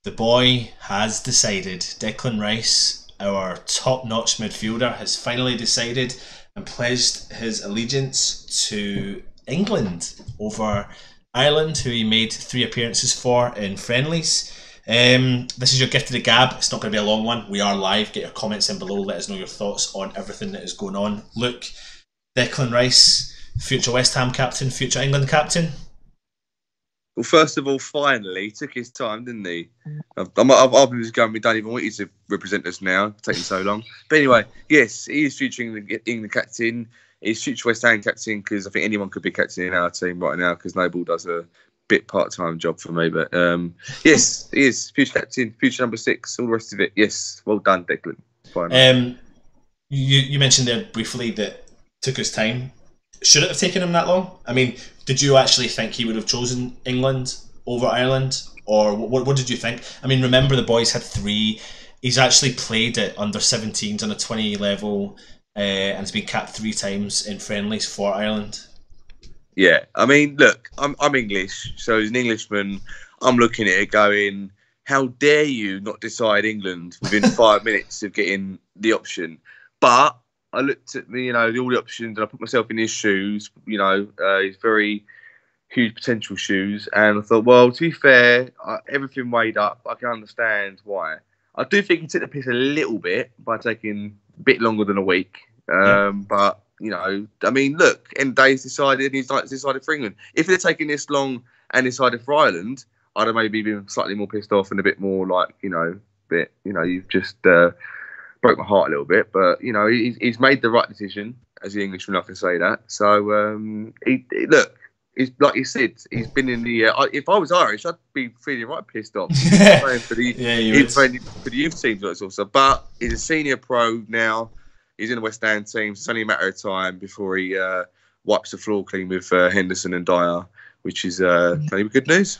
The boy has decided. Declan Rice, our top-notch midfielder, has finally decided and pledged his allegiance to England over Ireland, who he made 3 appearances for in friendlies. This is your gift to the gab. It's not going to be a long one. We are live. Get your comments in below. Let us know your thoughts on everything that is going on. Luke, Declan Rice, future West Ham captain, future England captain. Well, first of all, finally, he took his time, didn't he? I've been just going, we don't even want you to represent us now. It's taking so long. But anyway, yes, he is future England captain. He's future West Ham captain because I think anyone could be captain in our team right now because Noble does a bit part-time job for me. But yes, he is future captain, future number 6, all the rest of it. Yes, well done, Declan. Finally. You mentioned there briefly that it took his time. Should it have taken him that long? I mean, did you actually think he would have chosen England over Ireland? Or what did you think? I mean, remember the boys had 3. He's actually played at under 17s on a 20 level and has been capped 3 times in friendlies for Ireland. Yeah, I mean, look, I'm English, so as an Englishman, I'm looking at it going, how dare you not decide England within 5 minutes of getting the option? But I looked at all the options, and I put myself in his shoes. His very huge potential shoes, and I thought, well, to be fair, everything weighed up. I can understand why. I do think he took the piss a little bit by taking a bit longer than a week. But I mean, look, end of the day, he's decided for England. If it had taken this long and decided for Ireland, I'd have maybe been slightly more pissed off and a bit more like, you've just broke my heart a little bit, but he's made the right decision as the Englishman. I can say that. So he's like you said, he's been in the. If I was Irish, I'd be feeling right pissed off. Playing for the for the youth teams also. But he's a senior pro now. He's in the West Ham team. So it's only a matter of time before he wipes the floor clean with Henderson and Dyer, which is only good news.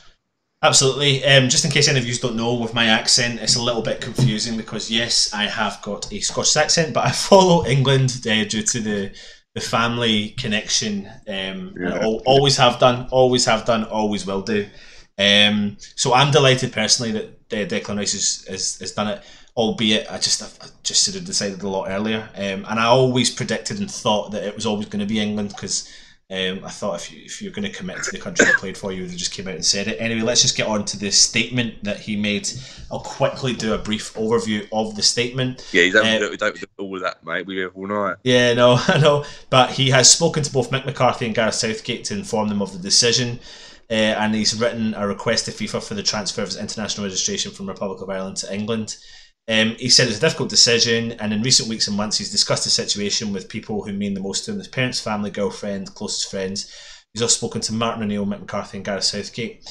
Absolutely. Just in case any of you don't know, with my accent, it's a little bit confusing because, yes, I have got a Scottish accent, but I follow England due to the family connection. Always have done, always will do. So I'm delighted personally that Declan Rice has done it, albeit I just should have decided a lot earlier. And I always predicted and thought that it was always going to be England because I thought if you're going to commit to the country you played for, you would have just came out and said it. Anyway, let's just get on to the statement that he made. I'll quickly do a brief overview of the statement. Yeah, he's don't do all of that, mate. We have all night. Yeah, no, I know. But he has spoken to both Mick McCarthy and Gareth Southgate to inform them of the decision. And he's written a request to FIFA for the transfer of his international registration from Republic of Ireland to England. He said it's a difficult decision, and in recent weeks and months he's discussed the situation with people who mean the most to him: his parents, family, girlfriend, closest friends. He's also spoken to Martin O'Neill, Mick McCarthy and Gareth Southgate.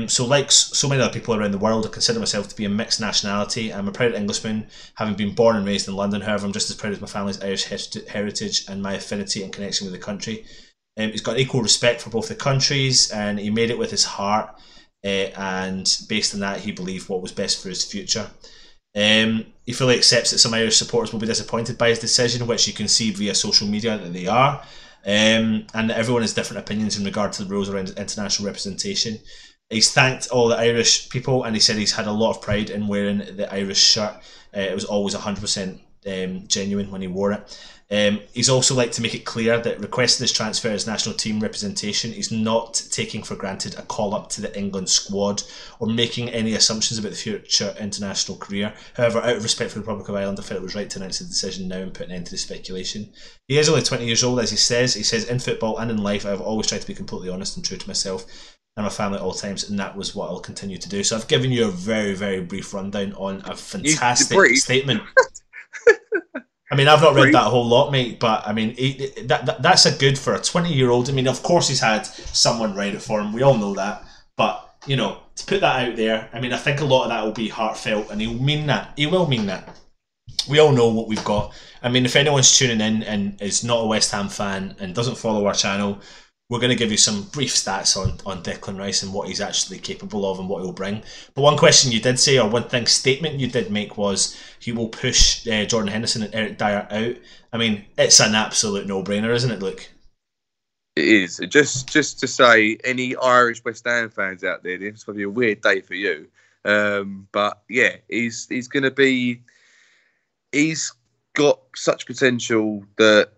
So like so many other people around the world, I consider myself to be a mixed nationality. I'm a proud Englishman, having been born and raised in London. However, I'm just as proud of my family's Irish heritage and my affinity and connection with the country. He's got equal respect for both the countries, and he made it with his heart, and based on that he believed what was best for his future. He fully accepts that some Irish supporters will be disappointed by his decision, which you can see via social media that they are, and that everyone has different opinions in regard to the rules around international representation. He's thanked all the Irish people, and he said he's had a lot of pride in wearing the Irish shirt. It was always 100% genuine when he wore it. He's also like to make it clear that requesting this transfer as national team representation is not taking for granted a call up to the England squad or making any assumptions about the future international career. However, out of respect for the Republic of Ireland, I felt it was right to announce the decision now and put an end to the speculation. He is only 20 years old, as he says. He says, in football and in life, I've always tried to be completely honest and true to myself and my family at all times, and that was what I'll continue to do. So I've given you a very, very brief rundown on a fantastic statement. I mean, I've not read that whole lot, mate, but I mean, that's a good for a 20-year-old. I mean, of course he's had someone write it for him. We all know that. But, to put that out there, I mean, I think a lot of that will be heartfelt, and he'll mean that. He will mean that. We all know what we've got. I mean, if anyone's tuning in and is not a West Ham fan and doesn't follow our channel, we're going to give you some brief stats on Declan Rice and what he's actually capable of and what he'll bring. But one question you did say, or one statement you did make, was he will push Jordan Henderson and Eric Dyer out. I mean, it's an absolute no-brainer, isn't it, Luke? It is. Just to say, any Irish West Ham fans out there, this is probably a weird day for you. But yeah, he's going to be. He's got such potential that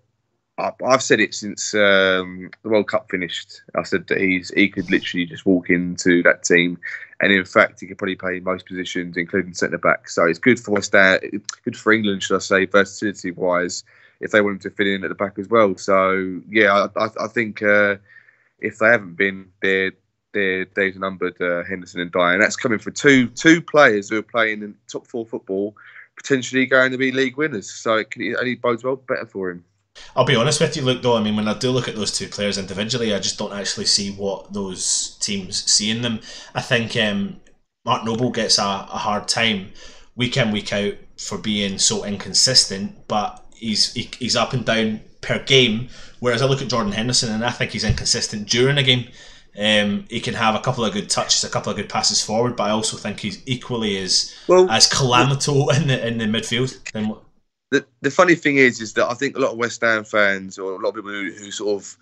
I've said it since the World Cup finished. I said that he could literally just walk into that team, and in fact, he could probably play most positions, including centre back. So it's good for West Ham, good for England, should I say, versatility wise, if they want him to fit in at the back as well. So yeah, I think if they haven't been, their days are numbered. Henderson and Dyer, and that's coming for two players who are playing in top four football, potentially going to be league winners. So it only bodes well better for him. I'll be honest with you, Luke, though. I mean, when I do look at those two players individually, I just don't actually see what those teams see in them. I think Mark Noble gets a hard time week in, week out for being so inconsistent, but he's up and down per game. Whereas I look at Jordan Henderson and I think he's inconsistent during a game. He can have a couple of good touches, a couple of good passes forward, but I also think he's equally as calamitous in the midfield. The funny thing is that I think a lot of West Ham fans or a lot of people who sort of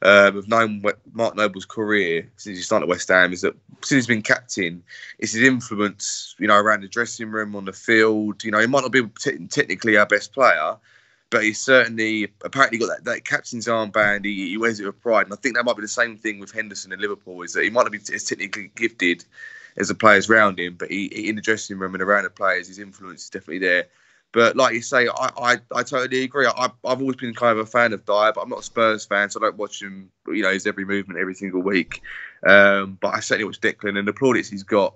have known Mark Noble's career since he started at West Ham is that since he's been captain, it's his influence, around the dressing room, on the field. He might not be technically our best player, but he's certainly apparently got that captain's armband. He wears it with pride, and I think that might be the same thing with Henderson in Liverpool. Is that he might not be as technically gifted as the players around him, but he in the dressing room and around the players, his influence is definitely there. But like you say, I totally agree. I've always been kind of a fan of Dyer, but I'm not a Spurs fan, so I don't watch him, his every movement every single week. But I certainly watch Declan, and the plaudits he's got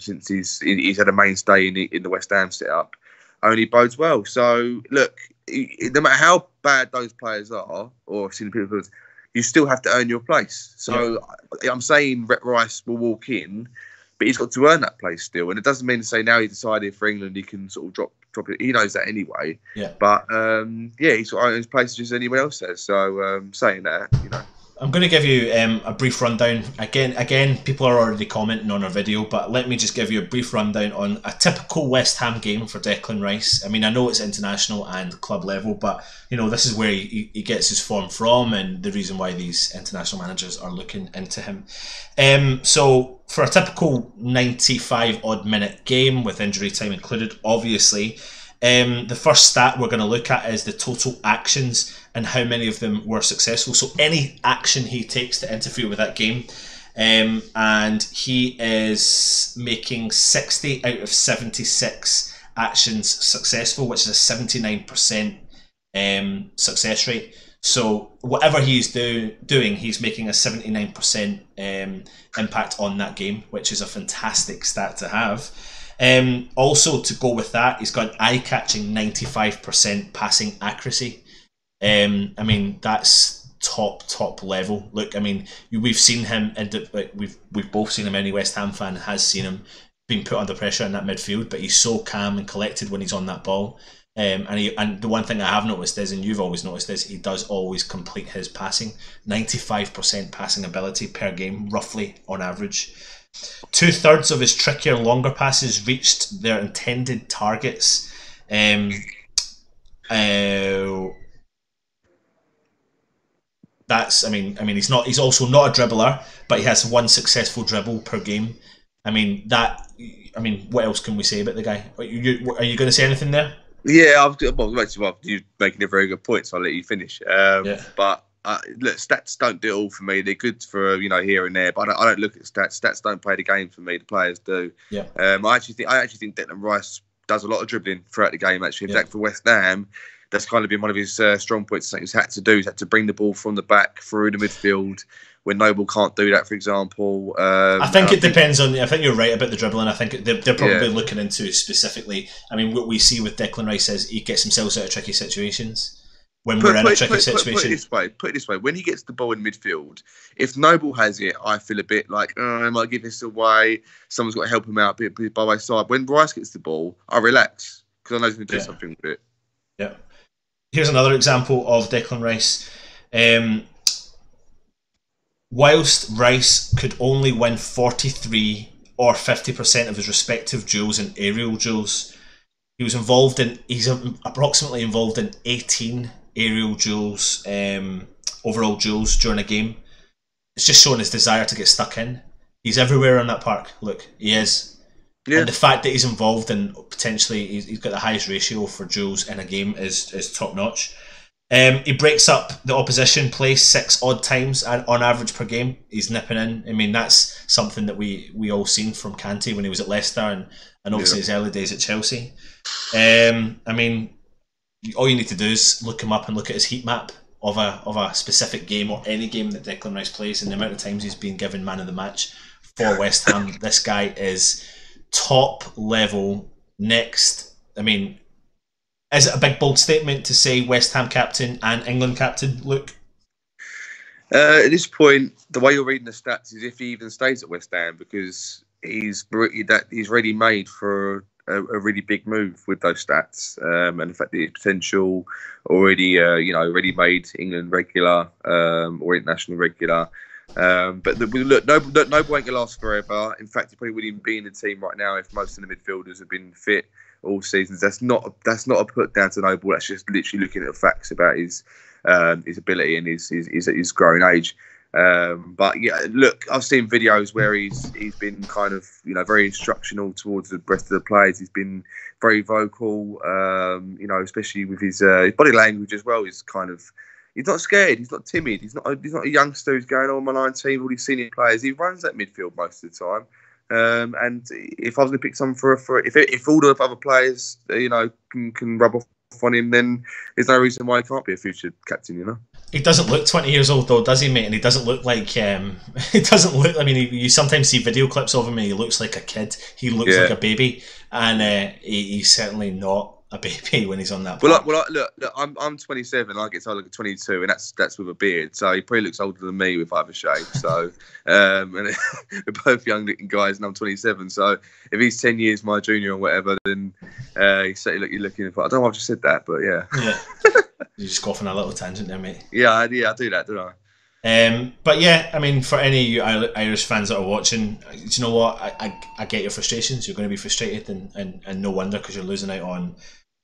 since he's had a mainstay in the West Ham setup only bodes well. So look, no matter how bad those players are, or people, you still have to earn your place. So yeah. I'm saying Rice will walk in, but he's got to earn that place still. And it doesn't mean to say now he decided for England he can sort of drop it. He knows that anyway. Yeah. But he's got his place just as anyone else has. So saying that, I'm going to give you a brief rundown. Again, people are already commenting on our video, but let me just give you a brief rundown on a typical West Ham game for Declan Rice. I mean, I know it's international and club level, but this is where he gets his form from, and the reason why these international managers are looking into him. So for a typical 95 odd minute game with injury time included, obviously, the first stat we're going to look at is the total actions and how many of them were successful. So any action he takes to interfere with that game, and he is making 60 out of 76 actions successful, which is a 79% success rate. So whatever he's doing, he's making a 79% impact on that game, which is a fantastic stat to have. Also, to go with that, he's got an eye-catching 95% passing accuracy. I mean, that's top level. Look, I mean, we've seen him, and we've both seen him. Any West Ham fan has seen him being put under pressure in that midfield, but he's so calm and collected when he's on that ball. And the one thing I have noticed is, and you've always noticed is, he does always complete his passing. 95% passing ability per game, roughly on average. 2/3 of his trickier, longer passes reached their intended targets. That's, I mean, he's also not a dribbler, but he has one successful dribble per game. What else can we say about the guy? Are you going to say anything there? Yeah, you're making a very good point, so I'll let you finish. But look, stats don't do it all for me. They're good for here and there, but I don't look at stats. Stats don't play the game for me. The players do. Yeah. I actually think Declan Rice does a lot of dribbling throughout the game. Actually, in fact, for West Ham, that's kind of been one of his strong points. He's had to do. He's had to bring the ball from the back through the midfield when Noble can't do that, for example. I think it depends on. I think you're right about the dribbling. I think they're probably looking into specifically. I mean, what we see with Declan Rice is he gets himself out of tricky situations. When we're in a tricky situation. Put it this way. When he gets the ball in midfield, if Noble has it, I feel a bit like, I might give this away. Someone's got to help him out by my side. When Rice gets the ball, I relax because I know he's going to do something with it. Yeah. Here's another example of Declan Rice. Whilst Rice could only win 43 or 50% of his respective duels in aerial duels, he's approximately involved in 18 aerial duels, overall duels during a game. It's just showing his desire to get stuck in. He's everywhere on that park. Look, he is. Yeah. And the fact that he's involved in potentially, he's got the highest ratio for duels in a game is top notch. He breaks up the opposition play 6 odd times on average per game. He's nipping in. I mean, that's something that we all seen from Kante when he was at Leicester and obviously his early days at Chelsea. I mean, all you need to do is look him up and look at his heat map of a specific game or any game that Declan Rice plays, and the amount of times he's been given man of the match for West Ham. This guy is top level. Next, I mean, is it a big bold statement to say West Ham captain and England captain, Luke? At this point, the way you're reading the stats is if he even stays at West Ham, because he's ready made for a really big move with those stats, and the fact that his potential already, already made England regular or international regular. But look, no ain't gonna last forever. In fact, he probably wouldn't even be in the team right now if most of the midfielders have been fit all seasons. That's not a put down to Noble. That's just literally looking at the facts about his ability and his growing age. But yeah, look, I've seen videos where he's been kind of very instructional towards the rest of the players. He's been very vocal, especially with his body language as well. He's not scared. He's not timid. He's not a youngster who's going on my 19 with all these senior players. He runs that midfield most of the time. And if I was going to pick someone if all the other players can rub off on him, then there's no reason why he can't be a future captain. He doesn't look 20 years old though, does he, mate? And he doesn't look like he doesn't look. I mean, you sometimes see video clips of him and he looks like a kid. He looks like a baby, and he's certainly not a baby when he's on that. Well, look, I'm 27. I get told I look at 22, and that's with a beard. So he probably looks older than me if I have a shave. So, and we're both young looking guys, and I'm 27. So if he's 10 years my junior or whatever, then you're looking for. I don't know if I just said that, but yeah. Yeah. You just go off on a little tangent there, mate. Yeah, I do that, don't I? But yeah, I mean, for any of you Irish fans that are watching, do you know what? I get your frustrations. You're going to be frustrated, and no wonder, because you're losing out on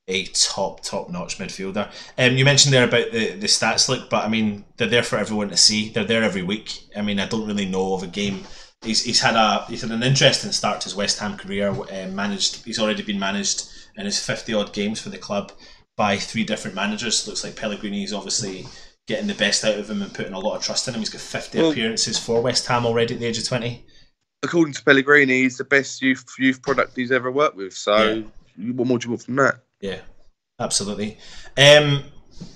a top-notch midfielder. You mentioned there about the stats, Luke, but I mean, they're there for everyone to see. They're there every week. I mean, I don't really know of a game. He's had an interesting start to his West Ham career. He's already been managed in his 50-odd games for the club by 3 different managers. Looks like Pellegrini is obviously getting the best out of him and putting a lot of trust in him. He's got 50 appearances for West Ham already at the age of 20. According to Pellegrini, he's the best youth product he's ever worked with. So what more do you want from that? Yeah, absolutely.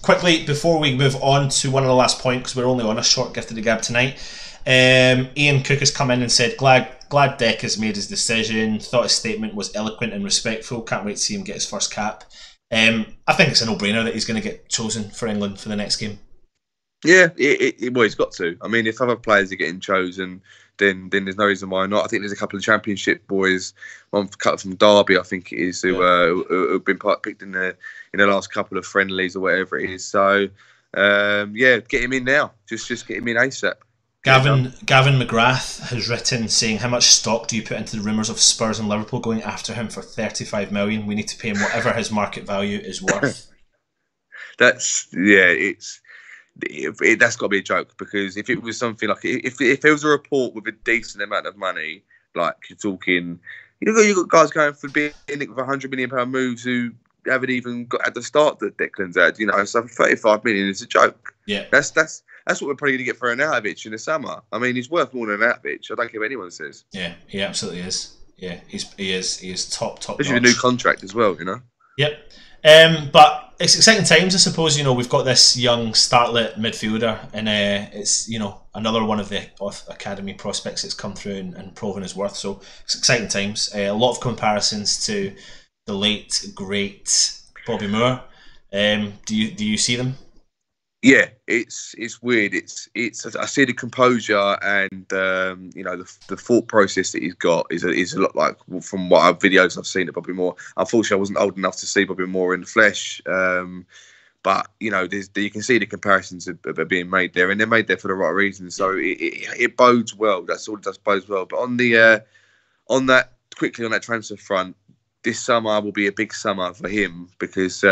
Quickly, before we move on to one of the last points, because we're only on a short gift of the gab tonight, Ian Cook has come in and said, glad Deck has made his decision. Thought his statement was eloquent and respectful. Can't wait to see him get his first cap. I think it's a no-brainer that he's going to get chosen for England for the next game. Yeah, well, he's got to. I mean, if other players are getting chosen, then there's no reason why not. I think there's a couple of Championship boys, one cut from Derby, I think it is, who have been picked in the last couple of friendlies or whatever it is. So, get him in now. Just get him in ASAP. Gavin McGrath has written saying, how much stock do you put into the rumours of Spurs and Liverpool going after him for 35 million? We need to pay him whatever his market value is worth. That's got to be a joke, because if it was something like if there was a report with a decent amount of money, like you're talking, you've got guys going for being with £100 million moves who haven't even got at the start that Declan's had. So 35 million is a joke. Yeah, that's what we're probably going to get for Arnautovic in the summer. I mean, he's worth more than Arnautovic. I don't care what anyone says. Yeah, he absolutely is. Yeah, he is top. Especially with a new contract as well, Yep. But it's exciting times, I suppose. We've got this young startlet midfielder, and it's another one of the academy prospects that's come through and proven his worth. So it's exciting times. A lot of comparisons to the late great Bobby Moore. Do you see them? Yeah, it's weird. It's I see the composure and the thought process that he's got is a lot like from what videos I've seen of Bobby Moore. Unfortunately, I wasn't old enough to see Bobby Moore in the flesh, but you can see the comparisons that are being made there, and they're made there for the right reasons. So it bodes well. That's all it does, bodes well. But on that transfer front, this summer will be a big summer for him, because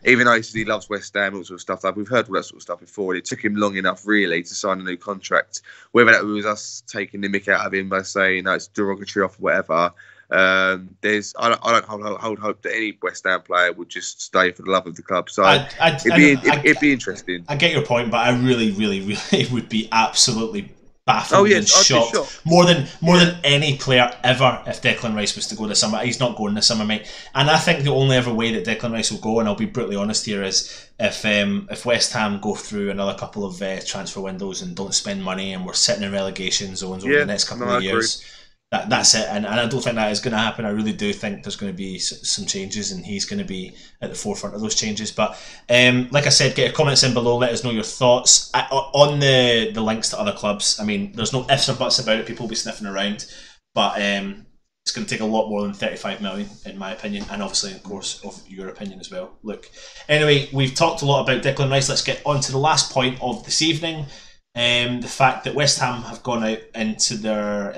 even though he loves West Ham, all sort of stuff, we've heard all that sort of stuff before. It took him long enough, really, to sign a new contract. Whether that was us taking the mick out of him by saying it's derogatory off, whatever, I don't hold hope that any West Ham player would just stay for the love of the club. So it'd be interesting. I get your point, but I really, really, really would be absolutely Oh baffled and yes, I'd be shocked shocked. more than any player ever if Declan Rice was to go this summer. He's not going this summer, mate. And I think the only ever way that Declan Rice will go, and I'll be brutally honest here, is if West Ham go through another couple of transfer windows and don't spend money, and we're sitting in relegation zones over the next couple of years. That's it, and I don't think that is going to happen. I really do think there's going to be some changes, and he's going to be at the forefront of those changes. But like I said, get your comments in below. Let us know your thoughts on the links to other clubs. I mean, there's no ifs or buts about it. People will be sniffing around, but it's going to take a lot more than 35 million, in my opinion, and obviously, of course, of your opinion as well. Look, anyway, we've talked a lot about Declan Rice. Let's get on to the last point of this evening. The fact that West Ham have gone out into their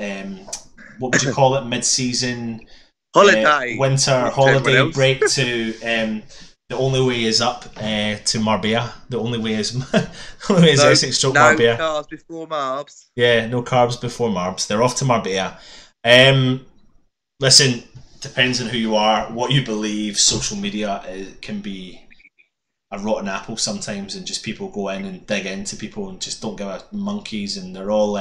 what would you call it? Mid-season holiday, winter holiday break to the only way is up to Marbella. The only way is Essex stroke Marbella. No carbs before Marbs. Yeah, no carbs before Marbs. They're off to Marbella. Listen, depends on who you are, what you believe. Social media can be a rotten apple sometimes, and just people go in and dig into people and just don't give a monkeys, and they're all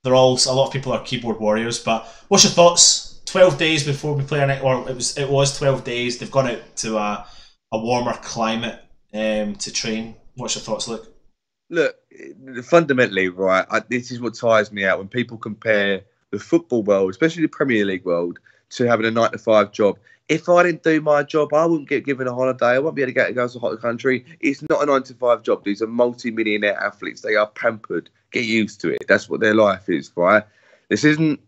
a lot of people are keyboard warriors. But what's your thoughts? 12 days before we play our next, or it was 12 days. They've gone out to a warmer climate to train. What's your thoughts, Luke? Look, fundamentally, right, this is what tires me out when people compare the football world, especially the Premier League world, to having a 9-to-5 job. If I didn't do my job, I wouldn't get given a holiday. I won't be able to go to a hot country. It's not a 9-to-5 job. These are multi-millionaire athletes. They are pampered. Get used to it. That's what their life is, right? This isn't,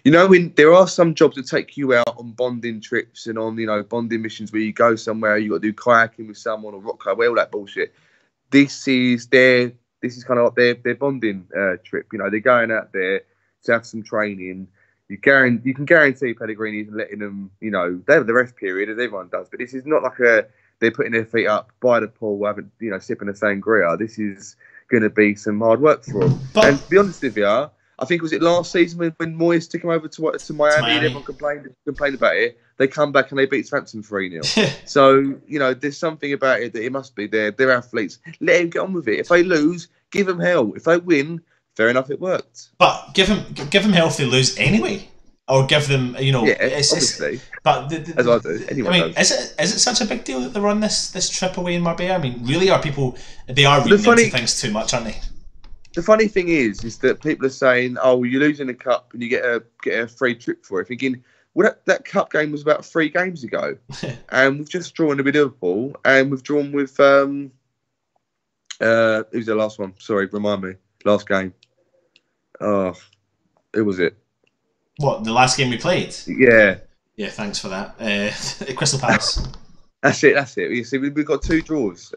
when there are some jobs that take you out on bonding trips and on, bonding missions where you go somewhere, you got to do kayaking with someone or rock climbing, all that bullshit. This is kind of like their bonding trip. They're going out there to have some training. You can guarantee Pellegrini's and letting them, they have the rest period as everyone does, but this is not like they're putting their feet up by the pool, having, sipping a sangria. This is going to be some hard work for them. And to be honest with you, I think was it last season when Moyes took him over to Miami and everyone complained about it. They come back and they beat Southampton 3-0. So there's something about it that it must be they're athletes. Let him get on with it. If they lose, give them hell. If they win, fair enough, it worked. But give them hell if they lose anyway, or give them, obviously. But as I do, anyone does. Is it such a big deal that they're on this trip away in Marbella? I mean, really, are people they are reading into things too much, aren't they? The funny thing is that people are saying, "Oh, you're losing a cup and you get a free trip for it." Thinking, well, that cup game was about 3 games ago, and we've just drawn with Liverpool, and we've drawn with who's the last one? Sorry, remind me. Last game. Oh, who was it? What, the last game we played? Yeah. Yeah, thanks for that. Crystal Palace. That's it. You see, we've got 2 draws.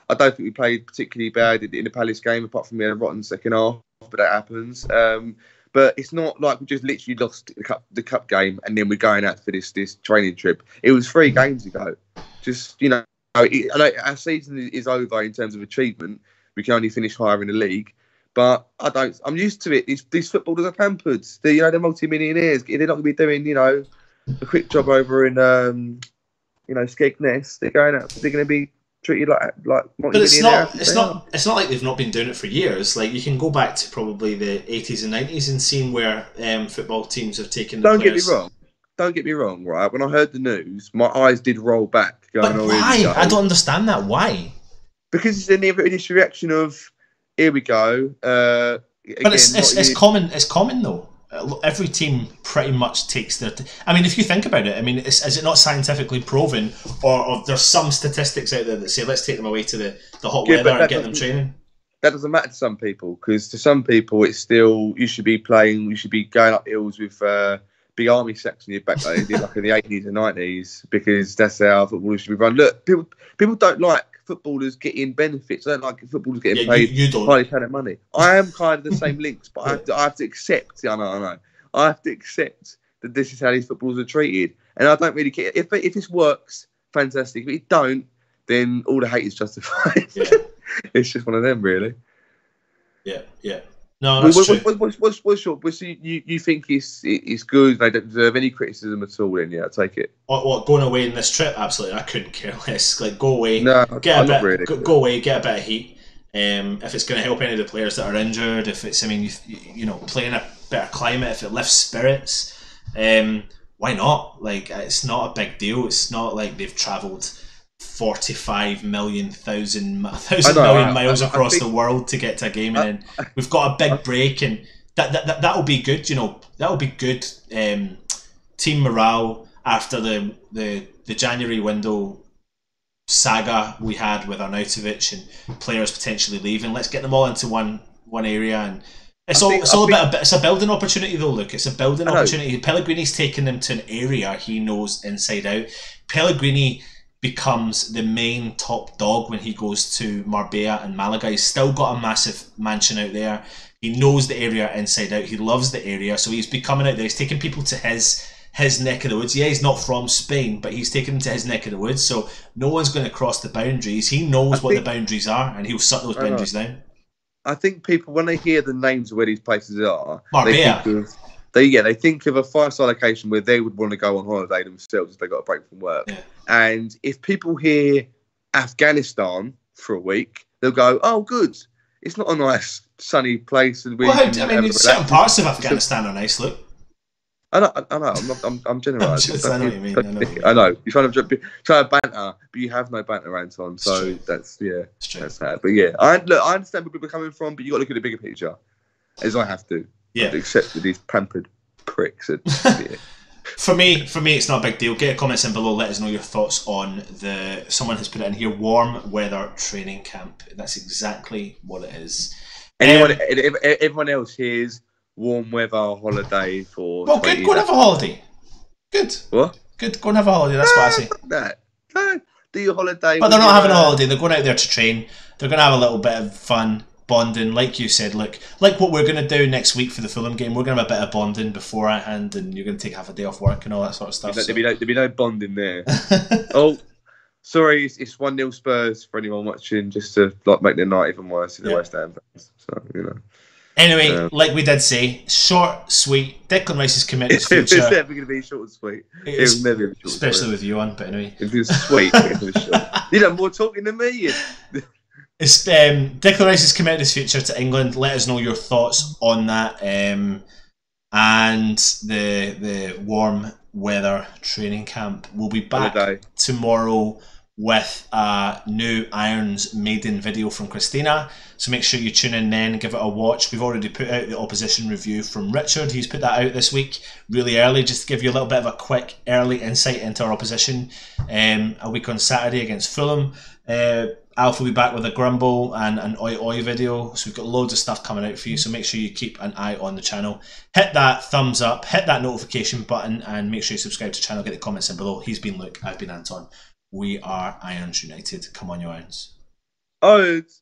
I don't think we played particularly bad in the Palace game, apart from we had a rotten second half, but that happens. But it's not like we just literally lost the cup game and then we're going out for this training trip. It was 3 games ago. Just, our season is over in terms of achievement. We can only finish higher in the league. But I'm used to it. These footballers are pampered. They're multi-millionaires. They're not going to be doing, a quick job over in, Skegness. They're going out. They're going to be treated like multi-millionaires. But it's not like they've not been doing it for years. Like, you can go back to probably the 80s and 90s and seen where football teams have taken the players. Don't get me wrong, right? When I heard the news, my eyes did roll back. But why? I don't understand that. Why? Because it's an initial reaction of, here we go. But it's common. It's common though. Every team pretty much takes their. I mean, if you think about it, I mean, is it not scientifically proven, or there's some statistics out there that say let's take them away to the hot weather and get them training? That doesn't matter to some people, because to some people it's still you should be playing. You should be going up hills with big army sacks on your back like they did like in the 80s and 90s, because that's how football should be run. Look, people don't like footballers getting benefits. I don't like footballers getting paid highly paid money. I am kind of the same links, but I have to accept. I know. I have to accept that this is how these footballers are treated, and I don't really care if this works. Fantastic. If it don't, then all the hate is justified. Yeah. It's just one of them, really. Yeah. No, that's true. What's you think it's good? They don't deserve any criticism at all. Then yeah, I take it. What going away in this trip? Absolutely, I couldn't care less. Like go away, No, get a not bit, really. go away, get a bit of heat. If it's going to help any of the players that are injured, if it's, I mean, you know, playing a better climate, if it lifts spirits, why not? Like, it's not a big deal. It's not like they've travelled 45 million thousand miles across the world to get to a game, and then we've got a big break, and that'll be good. You know, that'll be good. Team morale after the January window saga we had with Arnautovic and players potentially leaving. Let's get them all into one area, and it's a building opportunity though. Look, it's a building opportunity. Pellegrini's taken them to an area he knows inside out. Pellegrini becomes the main top dog when he goes to Marbella and Malaga. He's still got a massive mansion out there. He knows the area inside out. He loves the area, so he's becoming out there. He's taking people to his neck of the woods. Yeah, he's not from Spain, but he's taken them to his neck of the woods, so no one's going to cross the boundaries. He knows what the boundaries are, and he'll shut those boundaries down. I think people, when they hear the names of where these places are, Marbella. They think of a 5-star location where they would want to go on holiday themselves if they got a break from work. Yeah. And if people hear Afghanistan for a week, they'll go, "Oh, good. It's not a nice sunny place." And certain parts of Afghanistan are nice. Look. I know. I'm generalising. I know what you mean. I know. You're trying to banter, but you have no banter, Anton. So that's sad. But yeah, I understand where people are coming from, but you got to look at the bigger picture, as I have to. Yeah. Except with these pampered pricks. For me, it's not a big deal. Get comments in below. Let us know your thoughts on someone has put it in here, warm weather training camp. That's exactly what it is. Everyone else here's warm weather holiday for. Well, good. Go and have a holiday. Good. What? Good. Go and have a holiday. That's what I say. No, do your holiday. But they're not having a holiday. They're going out there to train. They're going to have a little bit of fun. Bonding, like you said, look, like what we're going to do next week for the Fulham game. We're going to have a bit of bonding beforehand, and you're going to take half a day off work and all that sort of stuff. There'll be no bonding there. Oh, sorry, it's 1-0 Spurs for anyone watching, just to make their night even worse in the West Ham fans. So Anyway, like we did say, short, sweet. Declan Rice is committed to his future. It's never going to be short and sweet. It'll never be short, especially with you on. But anyway, if it's sweet, it's short. You know more talking than me. It's Declan Rice is committed his future to England. Let us know your thoughts on that, and the warm weather training camp. We'll be back tomorrow with a new Irons maiden video from Christina. So make sure you tune in then, give it a watch. We've already put out the opposition review from Richard. He's put that out this week, really early, just to give you a little bit of a quick early insight into our opposition. A week on Saturday against Fulham. Alf will be back with a grumble and an oi oi video, so we've got loads of stuff coming out for you, so make sure you keep an eye on the channel. Hit that thumbs up, hit that notification button, and make sure you subscribe to the channel. Get the comments in below. He's been Luke, I've been Anton. We are Irons United. Come on, you Irons. Oh.